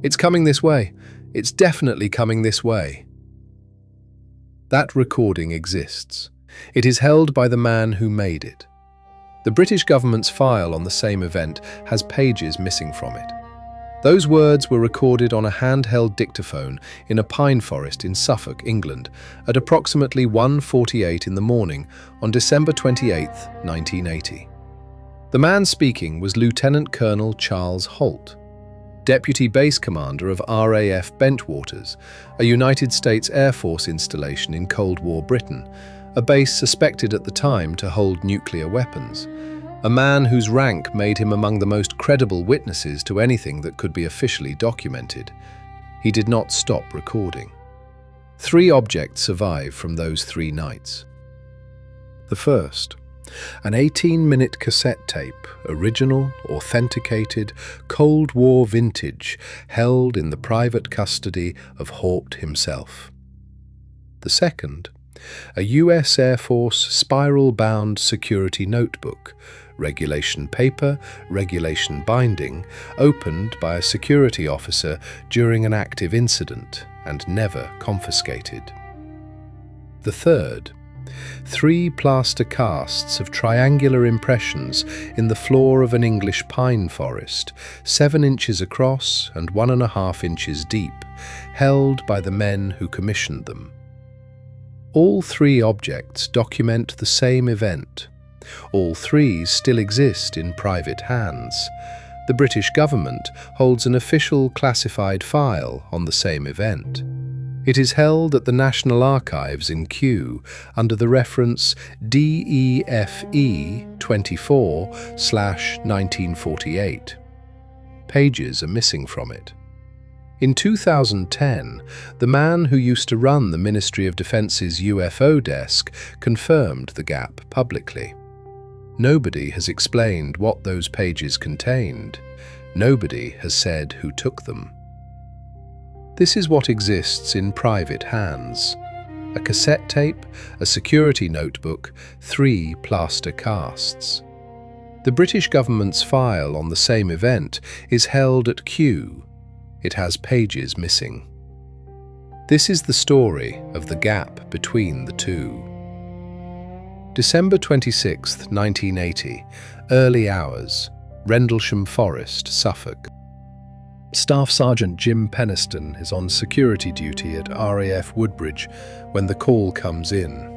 It's coming this way. It's definitely coming this way. That recording exists. It is held by the man who made it. The British government's file on the same event has pages missing from it. Those words were recorded on a handheld dictaphone in a pine forest in Suffolk, England, at approximately 1:48 in the morning on December 28, 1980. The man speaking was Lieutenant Colonel Charles Halt, Deputy Base Commander of RAF Bentwaters, a United States Air Force installation in Cold War Britain, a base suspected at the time to hold nuclear weapons. A man whose rank made him among the most credible witnesses to anything that could be officially documented. He did not stop recording. 3 objects survive from those 3 nights. The first, an 18-minute cassette tape, original, authenticated, Cold War vintage, held in the private custody of Halt himself. The second, a US Air Force spiral-bound security notebook, regulation paper, regulation binding, opened by a security officer during an active incident and never confiscated. The third, 3 plaster casts of triangular impressions in the floor of an English pine forest, 7 inches across and 1.5 inches deep, held by the men who commissioned them. All 3 objects document the same event. All 3 still exist in private hands. The British government holds an official classified file on the same event. It is held at the National Archives in Kew under the reference DEFE 24/1948. Pages are missing from it. In 2010, the man who used to run the Ministry of Defence's UFO desk confirmed the gap publicly. Nobody has explained what those pages contained. Nobody has said who took them. This is what exists in private hands: a cassette tape, a security notebook, 3 plaster casts. The British government's file on the same event is held at Kew. It has pages missing. This is the story of the gap between the 2. December 26, 1980, early hours, Rendlesham Forest, Suffolk. Staff Sergeant Jim Penniston is on security duty at RAF Woodbridge when the call comes in.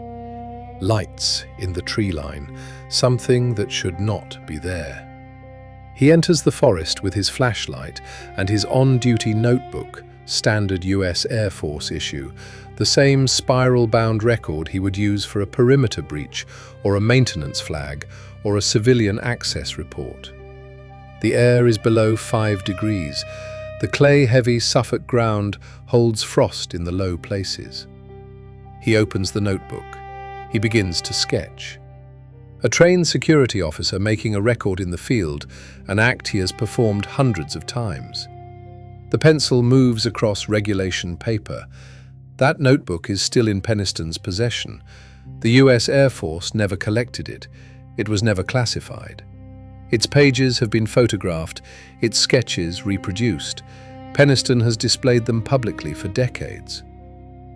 Lights in the tree line, something that should not be there. He enters the forest with his flashlight and his on-duty notebook, standard US Air Force issue, the same spiral-bound record he would use for a perimeter breach or a maintenance flag or a civilian access report. The air is below 5 degrees. The clay-heavy Suffolk ground holds frost in the low places. He opens the notebook. He begins to sketch. A trained security officer making a record in the field, an act he has performed hundreds of times. The pencil moves across regulation paper. That notebook is still in Penniston's possession. The US Air Force never collected it. It was never classified. Its pages have been photographed, its sketches reproduced. Penniston has displayed them publicly for decades.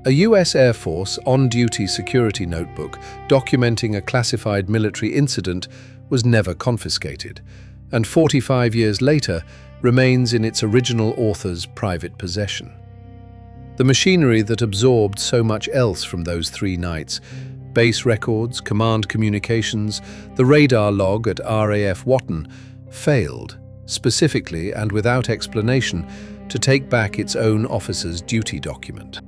A US Air Force on-duty security notebook documenting a classified military incident was never confiscated, and 45 years later remains in its original author's private possession. The machinery that absorbed so much else from those 3 nights, base records, command communications, the radar log at RAF Watton, failed, specifically and without explanation, to take back its own officer's duty document.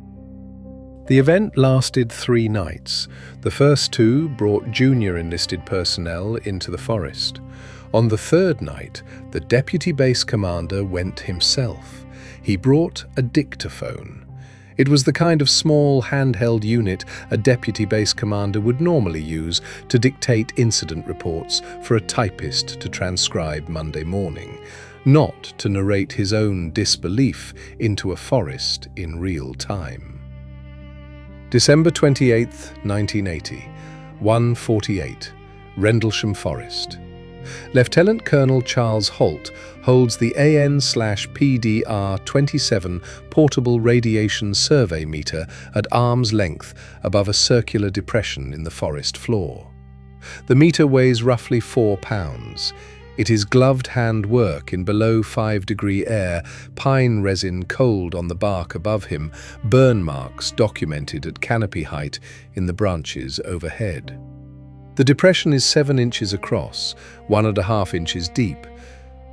The event lasted 3 nights. The first 2 brought junior enlisted personnel into the forest. On the 3rd night, the deputy base commander went himself. He brought a dictaphone. It was the kind of small handheld unit a deputy base commander would normally use to dictate incident reports for a typist to transcribe Monday morning, not to narrate his own disbelief into a forest in real time. December 28, 1980, 1:48, Rendlesham Forest. Lieutenant Colonel Charles Halt holds the AN/PDR-27 portable radiation survey meter at arm's length above a circular depression in the forest floor. The meter weighs roughly 4 pounds. It is gloved hand work in below 5-degree air, pine resin cold on the bark above him, burn marks documented at canopy height in the branches overhead. The depression is 7 inches across, 1.5 inches deep.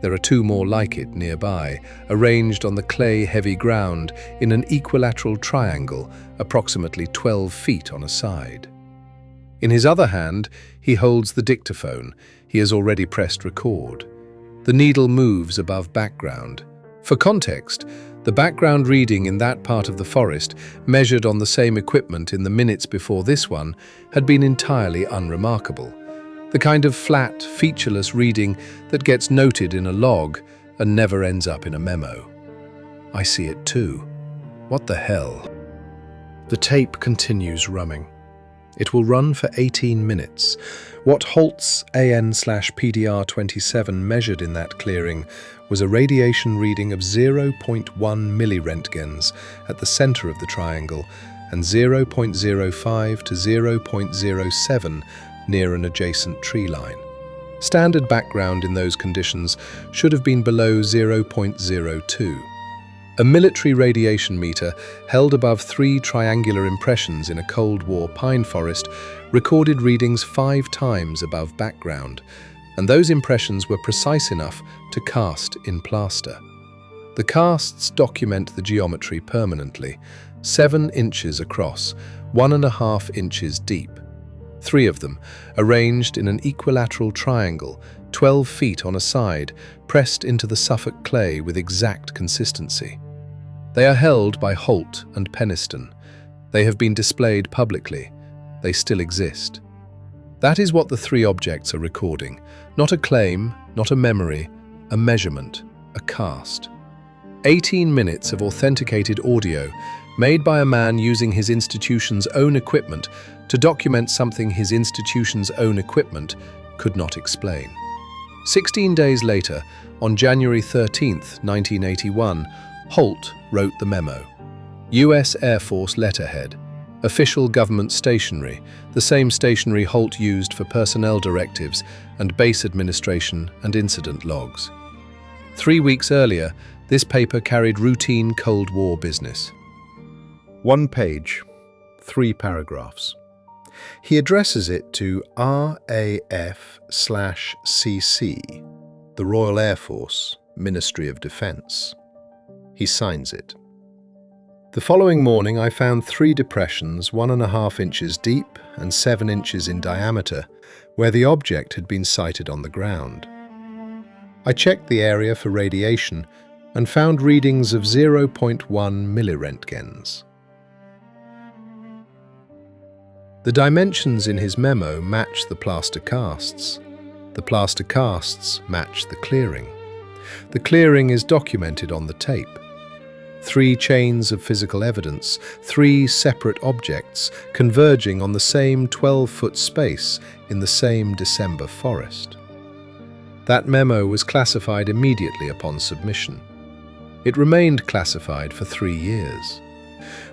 There are 2 more like it nearby, arranged on the clay-heavy ground in an equilateral triangle, approximately 12 feet on a side. In his other hand, he holds the dictaphone. He has already pressed record. The needle moves above background. For context, the background reading in that part of the forest, measured on the same equipment in the minutes before this one, had been entirely unremarkable. The kind of flat, featureless reading that gets noted in a log and never ends up in a memo. I see it too. What the hell? The tape continues running. It will run for 18 minutes. What Halt's AN/PDR-27 measured in that clearing was a radiation reading of 0.1 milliroentgens at the center of the triangle and 0.05 to 0.07 near an adjacent tree line. Standard background in those conditions should have been below 0.02. A military radiation meter held above 3 triangular impressions in a Cold War pine forest recorded readings 5 times above background, and those impressions were precise enough to cast in plaster. The casts document the geometry permanently, 7 inches across, 1.5 inches deep. 3 of them, arranged in an equilateral triangle, 12 feet on a side, pressed into the Suffolk clay with exact consistency. They are held by Halt and Penniston. They have been displayed publicly. They still exist. That is what the 3 objects are recording. Not a claim, not a memory, a measurement, a cast. 18 minutes of authenticated audio made by a man using his institution's own equipment to document something his institution's own equipment could not explain. 16 days later, on January 13th, 1981, Halt wrote the memo. U.S. Air Force letterhead. Official government stationery, the same stationery Halt used for personnel directives and base administration and incident logs. 3 weeks earlier, this paper carried routine Cold War business. 1 page, 3 paragraphs. He addresses it to RAF/CC, the Royal Air Force, Ministry of Defence. He signs it. The following morning I found 3 depressions 1.5 inches deep and 7 inches in diameter, where the object had been sighted on the ground. I checked the area for radiation and found readings of 0.1 milliroentgens. The dimensions in his memo match the plaster casts. The plaster casts match the clearing. The clearing is documented on the tape. 3 chains of physical evidence, 3 separate objects converging on the same 12-foot space in the same December forest. That memo was classified immediately upon submission. It remained classified for 3 years.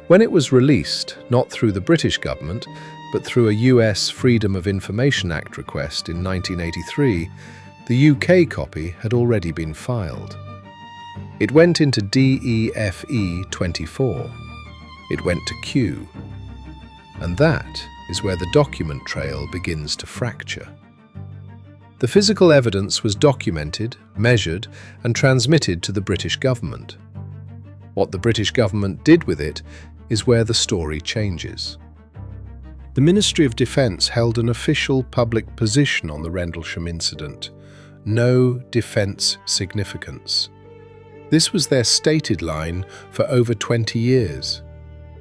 When it was released, not through the British government, but through a US Freedom of Information Act request in 1983, the UK copy had already been filed. It went into DEFE 24. It went to Q. And that is where the document trail begins to fracture. The physical evidence was documented, measured, and transmitted to the British government. What the British government did with it is where the story changes. The Ministry of Defence held an official public position on the Rendlesham incident. No defence significance. This was their stated line for over 20 years.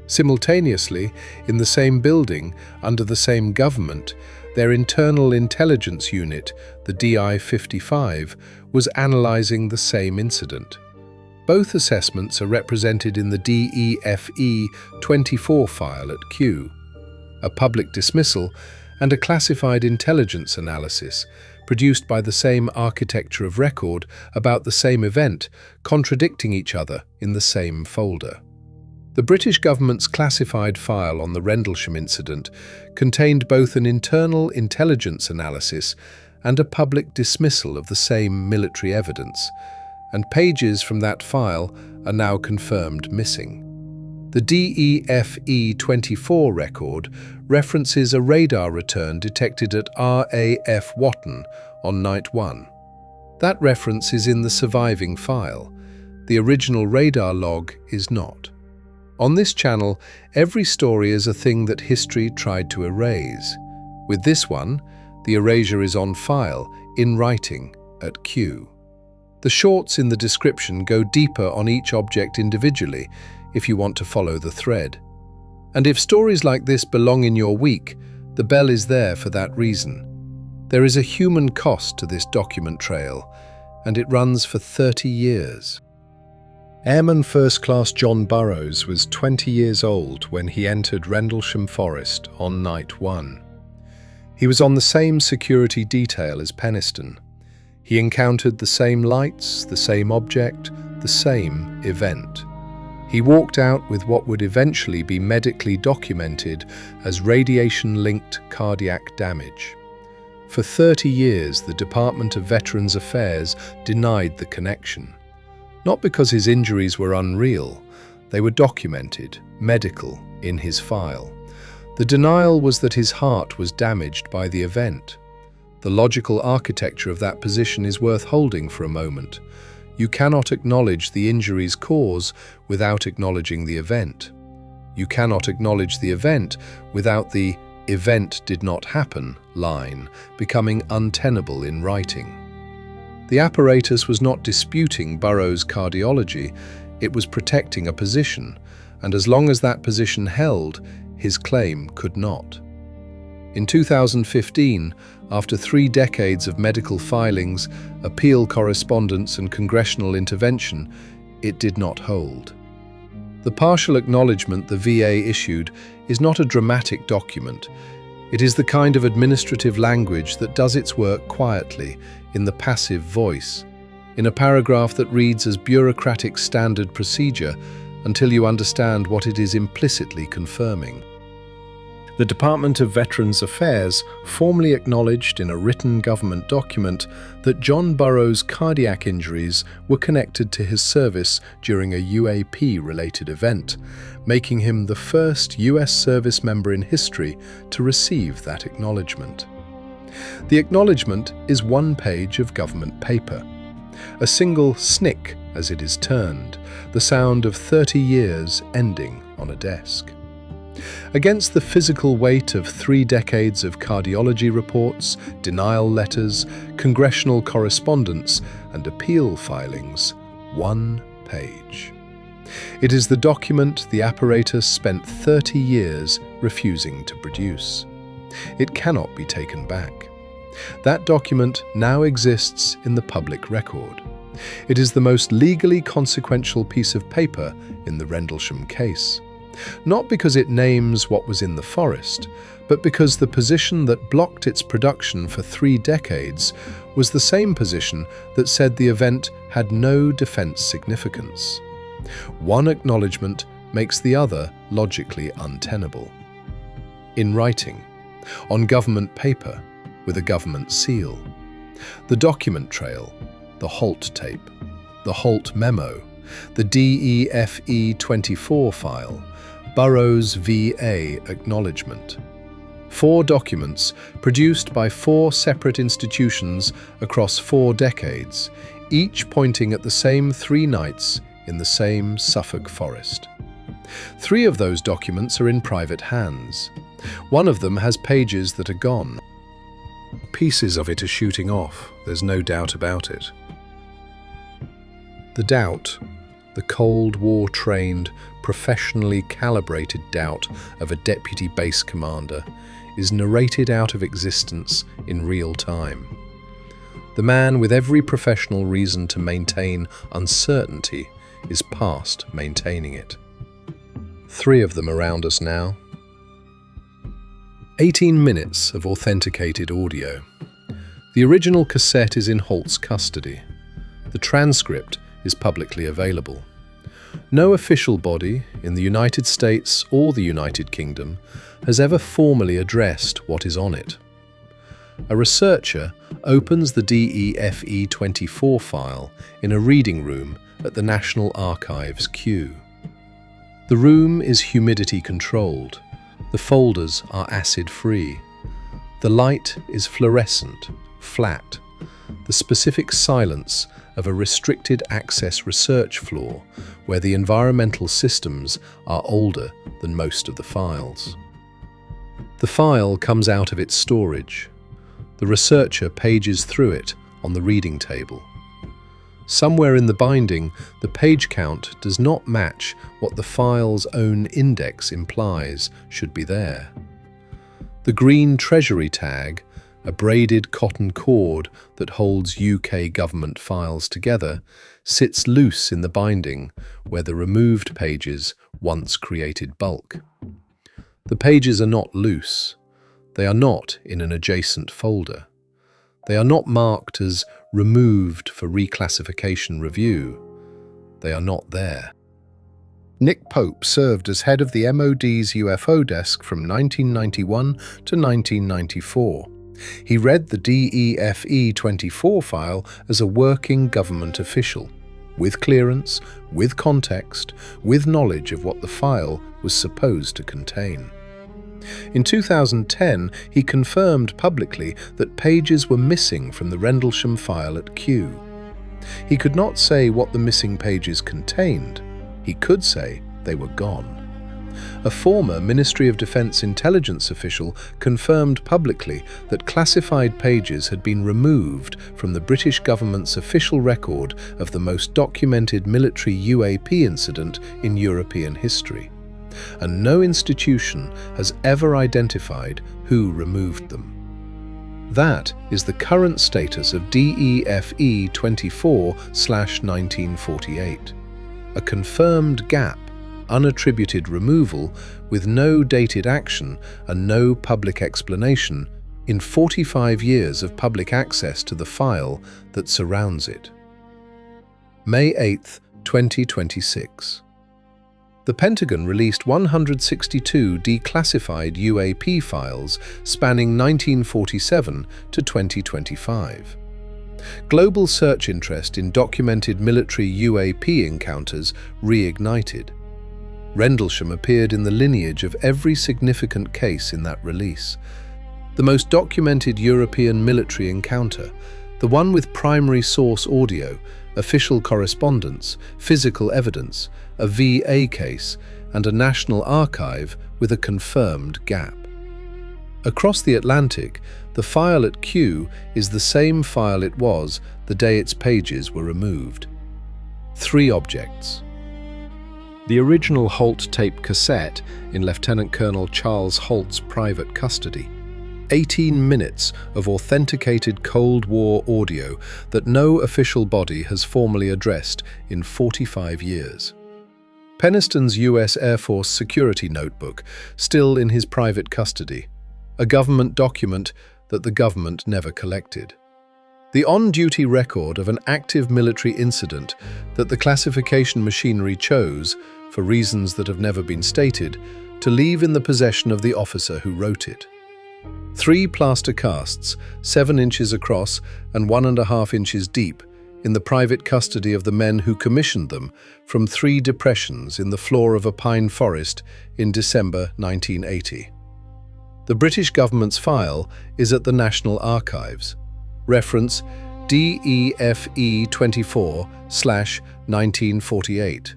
Simultaneously, in the same building, under the same government, their internal intelligence unit, the DI-55, was analysing the same incident. Both assessments are represented in the DEFE 24 file at Q. A public dismissal and a classified intelligence analysis, produced by the same architecture of record about the same event, contradicting each other in the same folder. The British government's classified file on the Rendlesham incident contained both an internal intelligence analysis and a public dismissal of the same military evidence, and pages from that file are now confirmed missing. The DEFE 24 record references a radar return detected at RAF Watton on Night 1. That reference is in the surviving file. The original radar log is not. On this channel, every story is a thing that history tried to erase. With this one, the erasure is on file, in writing, at Q. The shorts in the description go deeper on each object individually if you want to follow the thread. And if stories like this belong in your week, the bell is there for that reason. There is a human cost to this document trail, and it runs for 30 years. Airman First Class John Burroughs was 20 years old when he entered Rendlesham Forest on Night 1. He was on the same security detail as Penniston. He encountered the same lights, the same object, the same event. He walked out with what would eventually be medically documented as radiation-linked cardiac damage. For 30 years, the Department of Veterans Affairs denied the connection. Not because his injuries were unreal, they were documented, medical, in his file. The denial was that his heart was damaged by the event. The logical architecture of that position is worth holding for a moment. You cannot acknowledge the injury's cause without acknowledging the event. You cannot acknowledge the event without the "event did not happen" line becoming untenable in writing. The apparatus was not disputing Burroughs' cardiology, it was protecting a position, and as long as that position held, his claim could not. In 2015, after 3 decades of medical filings, appeal correspondence and congressional intervention, it did not hold. The partial acknowledgement the VA issued is not a dramatic document. It is the kind of administrative language that does its work quietly, in the passive voice, in a paragraph that reads as bureaucratic standard procedure until you understand what it is implicitly confirming. The Department of Veterans Affairs formally acknowledged in a written government document that John Burroughs' cardiac injuries were connected to his service during a UAP-related event, making him the first US service member in history to receive that acknowledgement. The acknowledgement is 1 page of government paper. A single snick, as it is termed, the sound of 30 years ending on a desk. Against the physical weight of 3 decades of cardiology reports, denial letters, congressional correspondence, and appeal filings, 1 page. It is the document the apparatus spent 30 years refusing to produce. It cannot be taken back. That document now exists in the public record. It is the most legally consequential piece of paper in the Rendlesham case. Not because it names what was in the forest, but because the position that blocked its production for 3 decades was the same position that said the event had no defense significance. One acknowledgement makes the other logically untenable. In writing, on government paper, with a government seal. The document trail, the Halt tape, the Halt memo, the DEFE 24 file, Burroughs VA acknowledgement. 4 documents produced by 4 separate institutions across 4 decades, each pointing at the same 3 nights in the same Suffolk forest. 3 of those documents are in private hands. One of them has pages that are gone. Pieces of it are shooting off, there's no doubt about it. The doubt, the Cold War-trained, professionally calibrated doubt of a deputy base commander, is narrated out of existence in real time. The man with every professional reason to maintain uncertainty is past maintaining it. 3 of them around us now. 18 minutes of authenticated audio. The original cassette is in Halt's custody. The transcript is publicly available. No official body in the United States or the United Kingdom has ever formally addressed what is on it. A researcher opens the DEFE 24 file in a reading room at the National Archives, Kew. The room is humidity controlled. The folders are acid-free. The light is fluorescent, flat, the specific silence of a restricted access research floor where the environmental systems are older than most of the files. The file comes out of its storage. The researcher pages through it on the reading table. Somewhere in the binding, the page count does not match what the file's own index implies should be there. The green Treasury tag, a braided cotton cord that holds UK government files together, sits loose in the binding where the removed pages once created bulk. The pages are not loose. They are not in an adjacent folder. They are not marked as removed for reclassification review. They are not there. Nick Pope served as head of the MoD's UFO desk from 1991 to 1994. He read the DEFE 24 file as a working government official, with clearance, with context, with knowledge of what the file was supposed to contain. In 2010, he confirmed publicly that pages were missing from the Rendlesham file at Kew. He could not say what the missing pages contained. He could say they were gone. A former Ministry of Defence intelligence official confirmed publicly that classified pages had been removed from the British government's official record of the most documented military UAP incident in European history, and no institution has ever identified who removed them. That is the current status of DEFE 24/1948, a confirmed gap, unattributed removal with no dated action and no public explanation in 45 years of public access to the file that surrounds it. May 8, 2026. The Pentagon released 162 declassified UAP files spanning 1947 to 2025. Global search interest in documented military UAP encounters reignited. Rendlesham appeared in the lineage of every significant case in that release. The most documented European military encounter, the one with primary source audio, official correspondence, physical evidence, a VA case, and a national archive with a confirmed gap. Across the Atlantic, the file at Kew is the same file it was the day its pages were removed. 3 objects. The original Halt tape cassette in Lieutenant Colonel Charles Halt's private custody. 18 minutes of authenticated Cold War audio that no official body has formally addressed in 45 years. Penniston's US Air Force security notebook, still in his private custody, a government document that the government never collected. The on-duty record of an active military incident that the classification machinery chose, for reasons that have never been stated, to leave in the possession of the officer who wrote it. 3 plaster casts, 7 inches across and 1.5 inches deep, in the private custody of the men who commissioned them from 3 depressions in the floor of a pine forest in December 1980. The British government's file is at the National Archives. Reference DEFE 24/1948.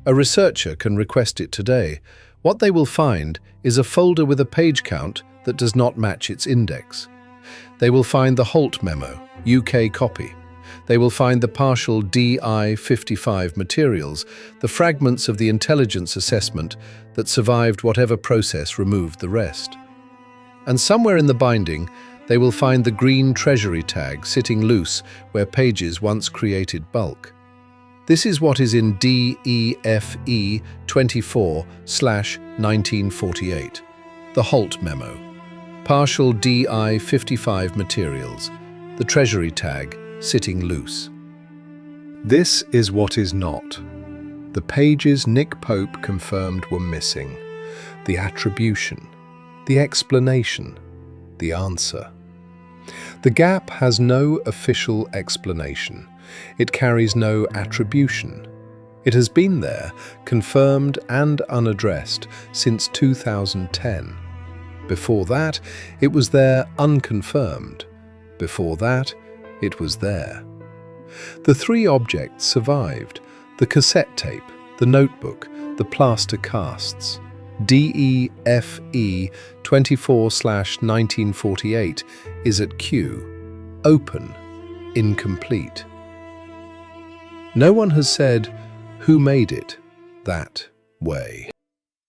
A researcher can request it today. What they will find is a folder with a page count that does not match its index. They will find the Halt memo, UK copy. They will find the partial DI-55 materials, the fragments of the intelligence assessment that survived whatever process removed the rest. And somewhere in the binding, they will find the green Treasury tag sitting loose where pages once created bulk. This is what is in DEFE 24/1948, the Halt memo. Partial DI-55 materials, The treasury tag sitting loose. This is what is not. The pages Nick Pope confirmed were missing. The attribution, the explanation, the answer. The gap has no official explanation. It carries no attribution. It has been there, confirmed and unaddressed, since 2010. Before that, it was there unconfirmed. Before that, it was there. The three objects survived: the cassette tape, the notebook, the plaster casts. DEFE 24/1948 is at Q, open, incomplete. No one has said who made it that way.